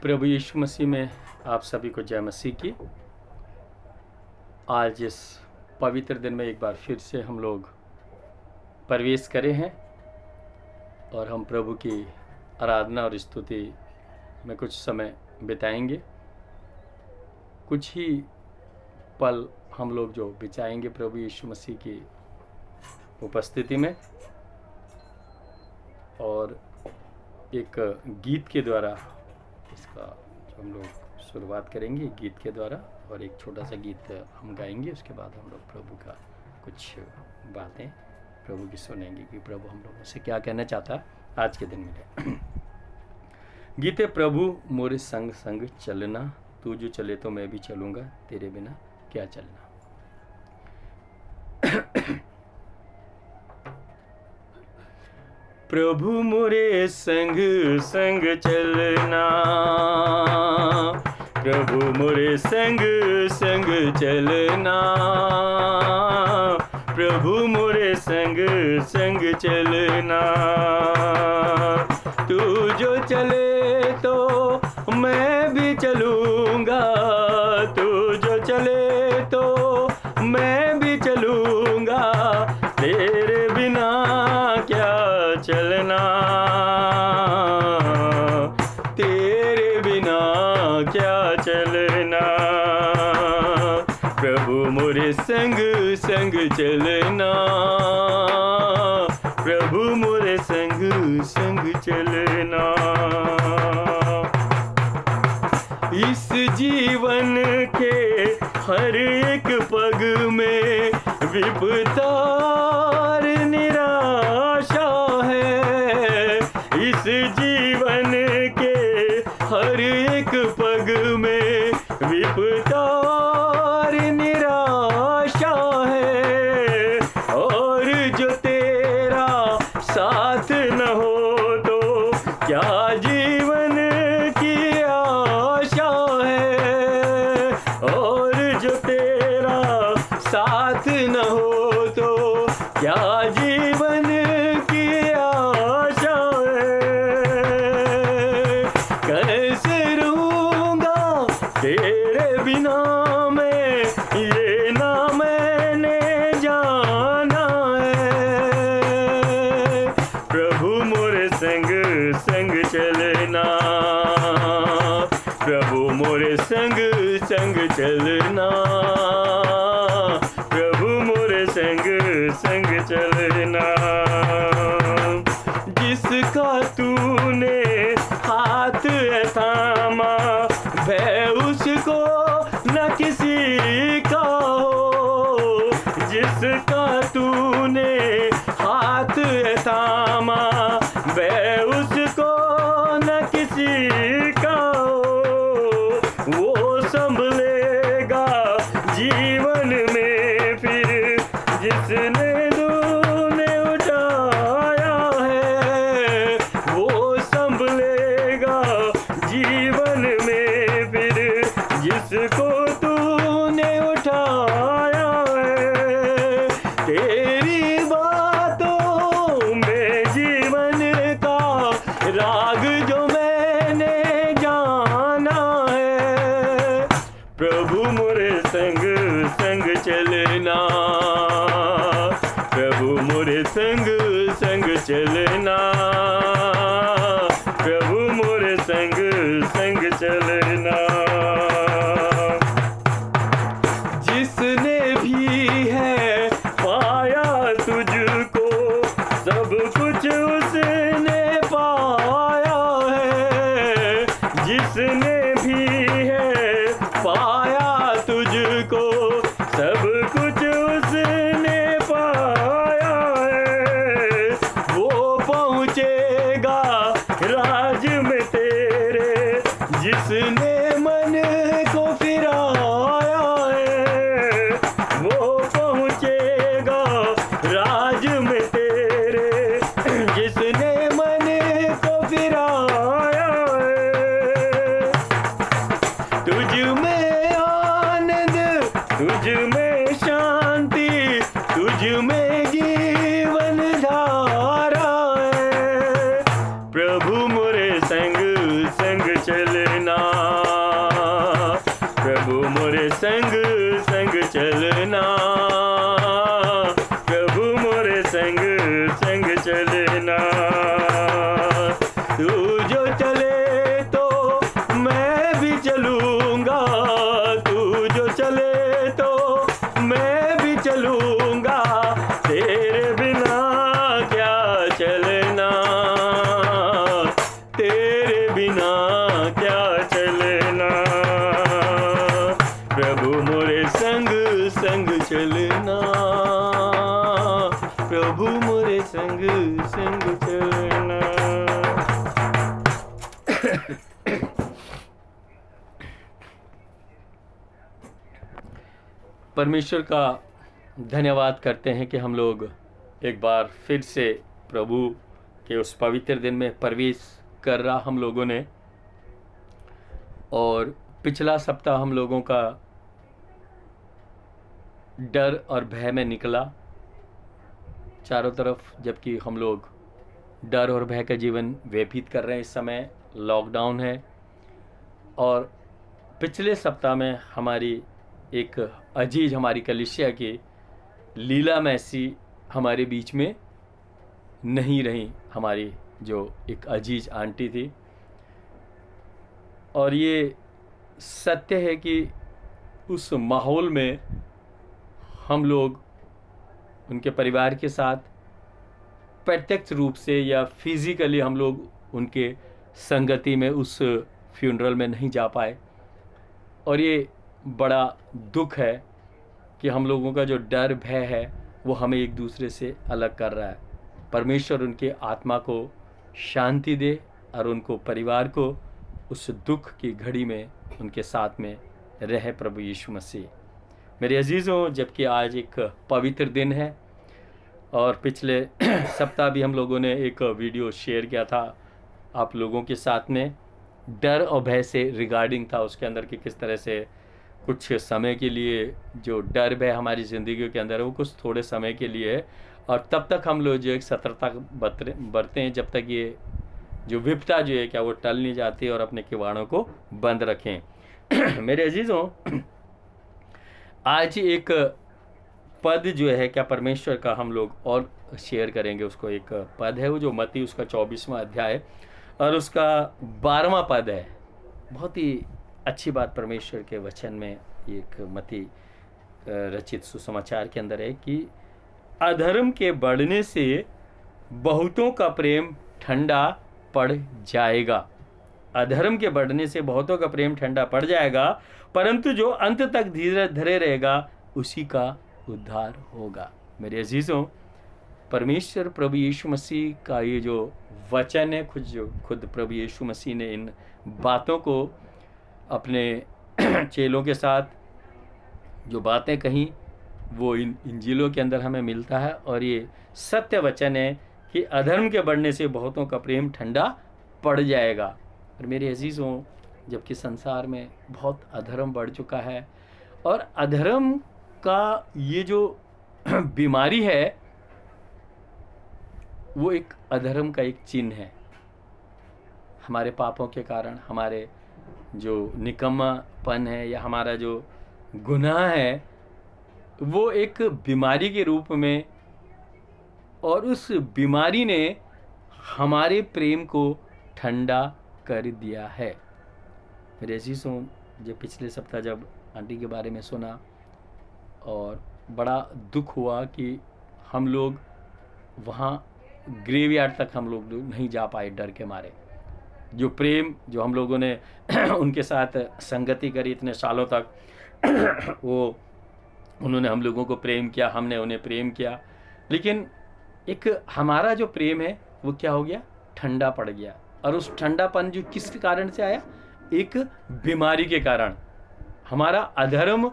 प्रभु यीशु मसीह में आप सभी को जय मसीह की। आज इस पवित्र दिन में एक बार फिर से हम लोग प्रवेश करे हैं और हम प्रभु की आराधना और स्तुति में कुछ समय बिताएंगे। कुछ ही पल हम लोग जो बिताएंगे प्रभु यीशु मसीह की उपस्थिति में, और एक गीत के द्वारा इसका जो हम लोग शुरुआत करेंगे गीत के द्वारा, और एक छोटा सा गीत हम गाएंगे। उसके बाद हम लोग प्रभु का कुछ बातें प्रभु की सुनेंगे कि प्रभु हम लोगों से क्या कहना चाहता है आज के दिन में। गीत है, प्रभु मोरे संग संग चलना, तू जो चले तो मैं भी चलूँगा, तेरे बिना क्या चलना। प्रभु मोरे संग संग चलना, प्रभु मोरे संग संग चलना, प्रभु मोरे संग संग चलना। तू जो चले तो मैं भी चलूँगा, तू जो चले तो मैं भी चलूँगा, तेरे बिना क्या चलना, तेरे बिना क्या चलना। प्रभु मोरे संग संग चलना, प्रभु मोरे संग संग चलना। इस जीवन के हर एक पग में विपदा और निराशा है। इस जीवन के हर एक पग में विपदा और निराशा है, और जो तेरा साथ न हो तो क्या जीवन की आशा है, और जो तेरा साथ न हो तो क्या जीवन की आशा है। कैसे रहूँगा तेरे बिना मैं, ये ना मैंने जाना है। प्रभु मोरे संग संग चलना, प्रभु मोरे संग संग चलना, प्रभु मोरे संग संग चलना। जिसका तूने हाथ थामा, भय उसको न किसी का हो। जिसका तूने हाथ थामा, भय उसको न किसी का हो। वो संभलेगा जीवन में फिर जिसने तूने उठाया है। वो संभलेगा जीवन में फिर जिसको तूने उठाया है। तेरी बातों में जीवन का राग जो मैंने जाना है। प्रभु मोरे संग संग चलना, प्रभु मोरे संग संग चलना, प्रभु मोरे संग संग चलना। जिसने भी है पाया तुझको, सब कुछ उसने पाया है। जिसने भी है पाया तुझको, सब कुछ उसने पाया है। वो पहुँचेगा राज में तेरे, जिसने मन को फिराया है। वो पहुँचेगा राज में तेरे, जिसने मन को फिराया है। तुझ में आनंद, तुझ में शांति, तुझ में जीवन धारा है। प्रभु मोरे संग संग चलना, संग संग चलना, प्रभु मोरे संग संग चलना। तू जो चले तो मैं भी चलूँगा, तू जो चले तो मैं भी चलूँगा, तेरे बिना क्या चलना, तेरे बिना क्या चलना। प्रभु मोरे संग संग चलना, प्रभु मोरे संग संग चलना। परमेश्वर का धन्यवाद करते हैं कि हम लोग एक बार फिर से प्रभु के उस पवित्र दिन में प्रवेश कर रहा हम लोगों ने। और पिछला सप्ताह हम लोगों का डर और भय में निकला चारों तरफ, जबकि हम लोग डर और भय का जीवन व्यतीत कर रहे हैं। इस समय लॉकडाउन है। और पिछले सप्ताह में हमारी एक अजीज, हमारी कलीसिया की लीला मैसी हमारे बीच में नहीं रही, हमारी जो एक अजीज आंटी थी। और ये सत्य है कि उस माहौल में हम लोग उनके परिवार के साथ प्रत्यक्ष रूप से या फिजिकली हम लोग उनके संगति में उस फ्यूनरल में नहीं जा पाए। और ये बड़ा दुख है कि हम लोगों का जो डर भय है वो हमें एक दूसरे से अलग कर रहा है। परमेश्वर उनके आत्मा को शांति दे और उनको परिवार को उस दुख की घड़ी में उनके साथ में रहे प्रभु यीशु मसीह। मेरे अजीज़ों, जबकि आज एक पवित्र दिन है और पिछले सप्ताह भी हम लोगों ने एक वीडियो शेयर किया था आप लोगों के साथ में, डर और भय से रिगार्डिंग था उसके अंदर कि किस तरह से कुछ समय के लिए जो डर भय हमारी ज़िंदगी के अंदर है वो कुछ थोड़े समय के लिए है। और तब तक हम लोग जो एक सतर्कता बरतें हैं जब तक ये जो विपदा जो है क्या वो टल नहीं जाती, और अपने किवाड़ों को बंद रखें। मेरे अजीज़ों, आज एक पद जो है क्या परमेश्वर का हम लोग और शेयर करेंगे। उसको एक पद है वो जो मत्ती उसका 24वां अध्याय और उसका 12वां पद है। बहुत ही अच्छी बात परमेश्वर के वचन में एक मत्ती रचित सुसमाचार के अंदर है कि अधर्म के बढ़ने से बहुतों का प्रेम ठंडा पड़ जाएगा। अधर्म के बढ़ने से बहुतों का प्रेम ठंडा पड़ जाएगा, परंतु जो अंत तक धीरे धरे रहेगा उसी का उद्धार होगा। मेरे अजीज़ों, परमेश्वर प्रभु यीशु मसीह का ये जो वचन है, खुद प्रभु यीशु मसीह ने इन बातों को अपने चेलों के साथ जो बातें कहीं वो इन इंजीलों के अंदर हमें मिलता है। और ये सत्य वचन है कि अधर्म के बढ़ने से बहुतों का प्रेम ठंडा पड़ जाएगा। और मेरे अजीज़ों, जबकि संसार में बहुत अधर्म बढ़ चुका है और अधर्म का ये जो बीमारी है वो एक अधर्म का एक चिन्ह है। हमारे पापों के कारण हमारे जो निकम्मापन है या हमारा जो गुनाह है वो एक बीमारी के रूप में, और उस बीमारी ने हमारे प्रेम को ठंडा कर दिया है। मेरे अजीज़ों, जब पिछले सप्ताह जब आंटी के बारे में सुना और बड़ा दुख हुआ कि हम लोग वहाँ ग्रेवयार्ड तक हम लोग नहीं जा पाए डर के मारे। जो प्रेम जो हम लोगों ने उनके साथ संगति करी इतने सालों तक, वो उन्होंने हम लोगों को प्रेम किया, हमने उन्हें प्रेम किया, लेकिन एक हमारा जो प्रेम है वो क्या हो गया, ठंडा पड़ गया। और उस ठंडापन जो किस कारण से आया, एक बीमारी के कारण। हमारा अधर्म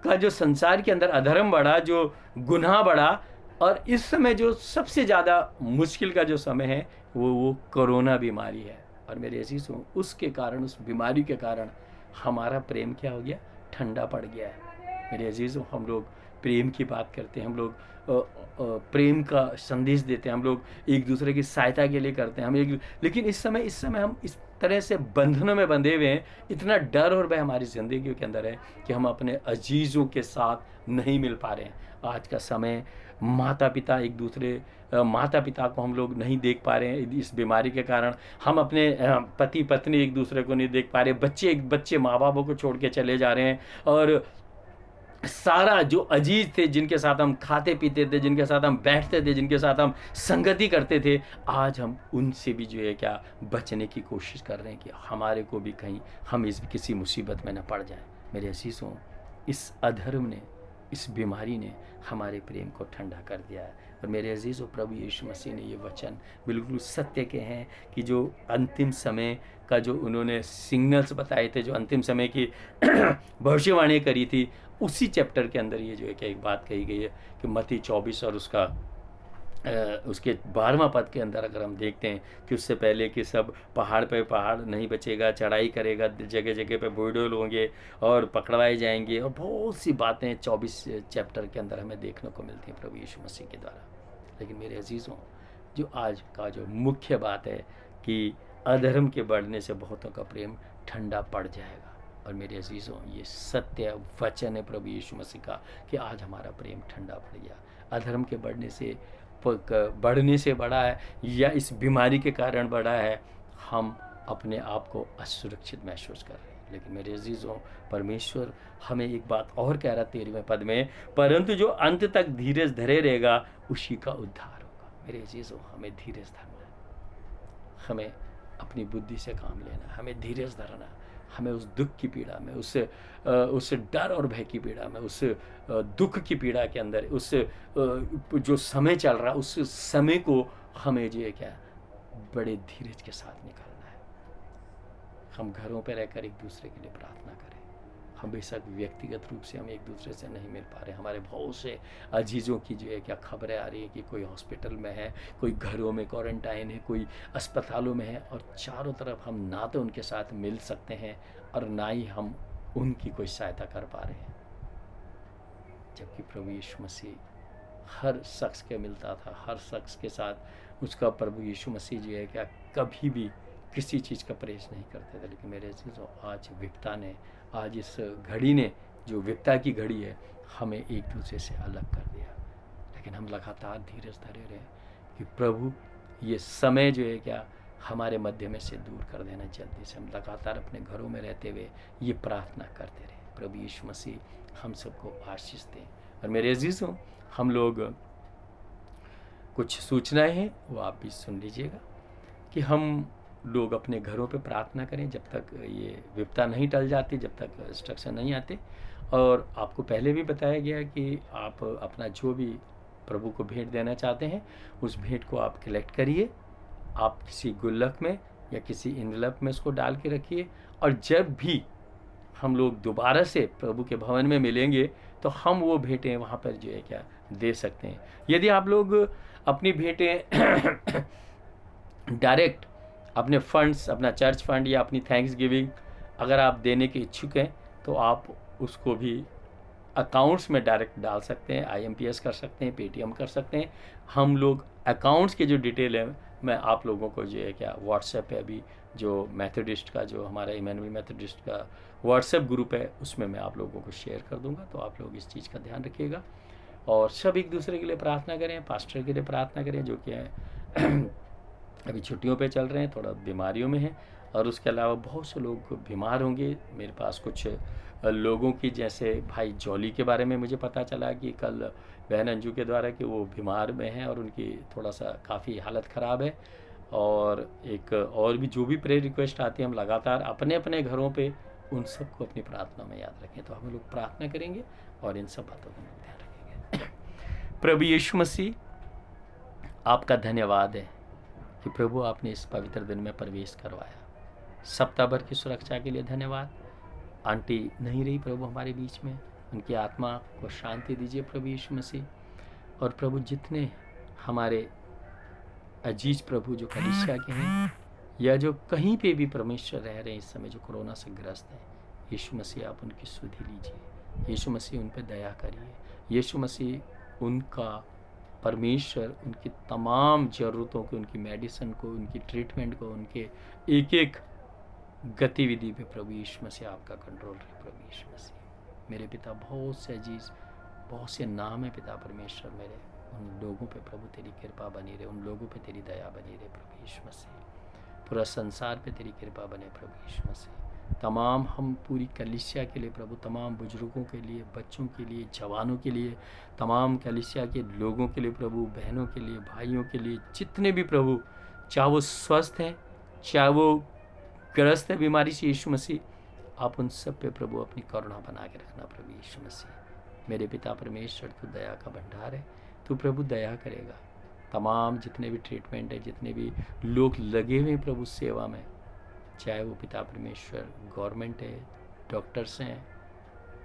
का जो संसार के अंदर अधर्म बढ़ा, जो गुनाह बढ़ा, और इस समय जो सबसे ज़्यादा मुश्किल का जो समय है वो कोरोना बीमारी है। और मेरे अजीज़ों, उसके कारण, उस बीमारी के कारण हमारा प्रेम क्या हो गया, ठंडा पड़ गया है। मेरे अजीज़ों, हम लोग प्रेम की बात करते हैं, हम लोग प्रेम का संदेश देते हैं, हम लोग एक दूसरे की सहायता के लिए करते हैं, लेकिन इस समय हम इस तरह से बंधनों में बंधे हुए हैं, इतना डर और भय हमारी ज़िंदगी के अंदर है कि हम अपने अजीज़ों के साथ नहीं मिल पा रहे हैं। आज का समय माता पिता को हम लोग नहीं देख पा रहे हैं इस बीमारी के कारण। हम अपने पति पत्नी एक दूसरे को नहीं देख पा रहे, बच्चे माँ बापों को छोड़ के चले जा रहे हैं, और सारा जो अजीज थे, जिनके साथ हम खाते पीते थे, जिनके साथ हम बैठते थे, जिनके साथ हम संगति करते थे, आज हम उनसे भी जो है क्या बचने की कोशिश कर रहे हैं कि हमारे को भी कहीं हम किसी मुसीबत में न पड़ जाए। मेरे अजीज़ों, इस अधर्म ने, इस बीमारी ने हमारे प्रेम को ठंडा कर दिया है। और मेरे अजीज़ों, प्रभु यीशु मसीह ने ये वचन बिल्कुल सत्य के हैं कि जो अंतिम समय का जो उन्होंने सिग्नल्स बताए थे, जो अंतिम समय की भविष्यवाणी करी थी, उसी चैप्टर के अंदर ये जो है कि एक बात कही गई है कि मत्ती 24 और उसके 12वां पद के अंदर अगर हम देखते हैं कि उससे पहले कि सब पहाड़ पे पहाड़ नहीं बचेगा, चढ़ाई करेगा, जगह जगह पे बुलडोल होंगे और पकड़वाए जाएंगे, और बहुत सी बातें 24 चैप्टर के अंदर हमें देखने को मिलती हैं प्रभु यीशु मसीह के द्वारा। लेकिन मेरे अजीज़ों, जो आज का जो मुख्य बात है कि अधर्म के बढ़ने से बहुतों का प्रेम ठंडा पड़ जाएगा। और मेरे अजीज़ों, ये सत्य वचन है प्रभु यीशु मसीह का कि आज हमारा प्रेम ठंडा पड़ गया। अधर्म के बढ़ने से बढ़ा है या इस बीमारी के कारण बढ़ा है, हम अपने आप को असुरक्षित महसूस कर रहे हैं। लेकिन मेरे अजीज़ों, परमेश्वर हमें एक बात और कह रहा 13वें पद में, परंतु जो अंत तक धीरज धरे रहेगा उसी का उद्धार होगा। मेरे अजीज़ों, हमें धीरज धरना है, हमें अपनी बुद्धि से काम लेना, हमें धीरज धरना, हमें उस दुख की पीड़ा में, उस डर और भय की पीड़ा में, उस दुख की पीड़ा के अंदर, उस जो समय चल रहा है, उस समय को हमें जो है क्या बड़े धीरज के साथ निकालना है। हम घरों पर रहकर एक दूसरे के लिए प्रार्थना करें। हम बेशक व्यक्तिगत रूप से हम एक दूसरे से नहीं मिल पा रहे, हमारे बहुत से अजीज़ों की जो है क्या खबरें आ रही है कि कोई हॉस्पिटल में है, कोई घरों में क्वारंटाइन है, कोई अस्पतालों में है, और चारों तरफ हम ना तो उनके साथ मिल सकते हैं और ना ही हम उनकी कोई सहायता कर पा रहे हैं। जबकि प्रभु यीशु मसीह हर शख्स के मिलता था, हर शख्स के साथ उसका प्रभु यीशु मसीह जो है क्या कभी भी किसी चीज़ का परहेज नहीं करते थे। लेकिन मेरे अजीज़ों, आज विपता ने, आज इस घड़ी ने, जो विपता की घड़ी है, हमें एक दूसरे से अलग कर दिया। लेकिन हम लगातार धीरज धरे रहे कि प्रभु ये समय जो है क्या हमारे मध्य में से दूर कर देना जल्दी से। हम लगातार अपने घरों में रहते हुए ये प्रार्थना करते रहे। प्रभु यीशु मसीह हम सबको आशीष दें। और मेरे अजीज़ों, हम लोग कुछ सूचनाएं हैं वो आप भी सुन लीजिएगा कि हम लोग अपने घरों पे प्रार्थना करें जब तक ये विपता नहीं टल जाती, जब तक इंस्ट्रक्शन नहीं आते। और आपको पहले भी बताया गया कि आप अपना जो भी प्रभु को भेंट देना चाहते हैं, उस भेंट को आप कलेक्ट करिए, आप किसी गुल्लक में या किसी इनवलप में उसको डाल के रखिए, और जब भी हम लोग दोबारा से प्रभु के भवन में मिलेंगे तो हम वो भेंटें वहाँ पर जो है क्या दे सकते हैं। यदि आप लोग अपनी भेंटें डायरेक्ट अपने फंड्स, अपना चर्च फंड या अपनी थैंक्स गिविंग अगर आप देने के इच्छुक हैं तो आप उसको भी अकाउंट्स में डायरेक्ट डाल सकते हैं, IMPS कर सकते हैं, पेटीएम कर सकते हैं। हम लोग अकाउंट्स के जो डिटेल है मैं आप लोगों को जो है क्या व्हाट्सएप पे अभी जो मेथोडिस्ट का, जो हमारा इमैनुअल मेथोडिस्ट का व्हाट्सएप ग्रुप है, उसमें मैं आप लोगों को शेयर कर दूंगा। तो आप लोग इस चीज़ का ध्यान रखिएगा और सब एक दूसरे के लिए प्रार्थना करें, पास्टर के लिए प्रार्थना करें जो कि अभी छुट्टियों पे चल रहे हैं, थोड़ा बीमारियों में हैं, और उसके अलावा बहुत से लोग बीमार होंगे। मेरे पास कुछ लोगों की, जैसे भाई जॉली के बारे में मुझे पता चला कि कल बहन अंजू के द्वारा कि वो बीमार में हैं और उनकी थोड़ा सा काफ़ी हालत ख़राब है। और एक और भी जो भी प्रेयर रिक्वेस्ट आती है, हम लगातार अपने अपने घरों पे उन सबको अपनी प्रार्थना में याद रखें। तो हम लोग प्रार्थना करेंगे और इन सब बातों का ध्यान रखेंगे। प्रभु यीशु मसीह, आपका धन्यवाद है कि प्रभु आपने इस पवित्र दिन में प्रवेश करवाया। सप्ताह भर की सुरक्षा के लिए धन्यवाद। आंटी नहीं रही प्रभु हमारे बीच में, उनकी आत्मा को शांति दीजिए प्रभु यीशु मसीह। और प्रभु जितने हमारे अजीज प्रभु जो कलीसिया के हैं या जो कहीं पे भी परमेश्वर रह रहे हैं इस समय, जो कोरोना से ग्रस्त हैं, यीशु मसीह आप उनकी सुधि लीजिए, यीशु मसीह उन पर दया करिए। यीशु मसीह उनका परमेश्वर उनकी तमाम ज़रूरतों को, उनकी मेडिसिन को, उनकी ट्रीटमेंट को, उनके एक एक गतिविधि पे प्रभु यीशु मसीह आपका कंट्रोल रहे। प्रभु यीशु मसीह मेरे पिता, बहुत से अजीज, बहुत से नाम है पिता परमेश्वर मेरे, उन लोगों पे प्रभु तेरी कृपा बनी रहे, उन लोगों पे तेरी दया बनी रहे प्रभु यीशु मसीह। पूरा संसार पे तेरी कृपा बने प्रभु यीशु मसीह। तमाम हम पूरी कलीसिया के लिए प्रभु, तमाम बुजुर्गों के लिए, बच्चों के लिए, जवानों के लिए, तमाम कलीसिया के लोगों के लिए प्रभु, बहनों के लिए, भाइयों के लिए, जितने भी प्रभु, चाहे वो स्वस्थ हैं, चाहे वो ग्रस्त है बीमारी से, यीशु मसीह आप उन सब पे प्रभु अपनी करुणा बना के रखना प्रभु यीशु मसीह। मेरे पिता परमेश्वर, तू दया का भंडार है, तू प्रभु दया करेगा। तमाम जितने भी ट्रीटमेंट है, जितने भी लोग लगे हुए हैं प्रभु सेवा में, चाहे वो पिता परमेश्वर गवर्नमेंट है, डॉक्टर्स हैं,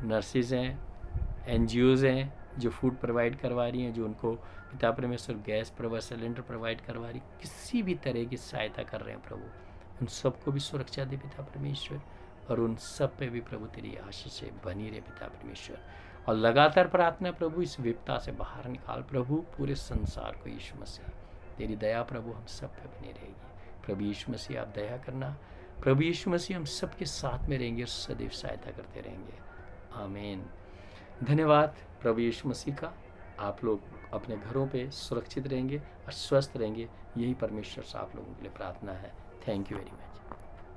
नर्सिस हैं, NGOs हैं जो फूड प्रोवाइड करवा रही हैं, जो उनको पिता परमेश्वर गैस प्रोवाइड, सिलेंडर प्रोवाइड करवा रही, किसी भी तरह की सहायता कर रहे हैं प्रभु, उन सबको भी सुरक्षा दे पिता परमेश्वर, और उन सब पे भी प्रभु तेरी आशीष बनी रहे पिता परमेश्वर। और लगातार प्रार्थना प्रभु, इस विपदा से बाहर निकाल प्रभु पूरे संसार को यीशु मसीह। तेरी दया प्रभु हम सब पे बनी रहेगी प्रभु यीशु मसीह। आप दया करना प्रभु यीशु मसीह, हम सबके साथ में रहेंगे और सदैव सहायता करते रहेंगे। आमीन। धन्यवाद प्रभु यीशु मसीह का। आप लोग अपने घरों पे सुरक्षित रहेंगे और स्वस्थ रहेंगे, यही परमेश्वर से आप लोगों के लिए प्रार्थना है। Thank you very much.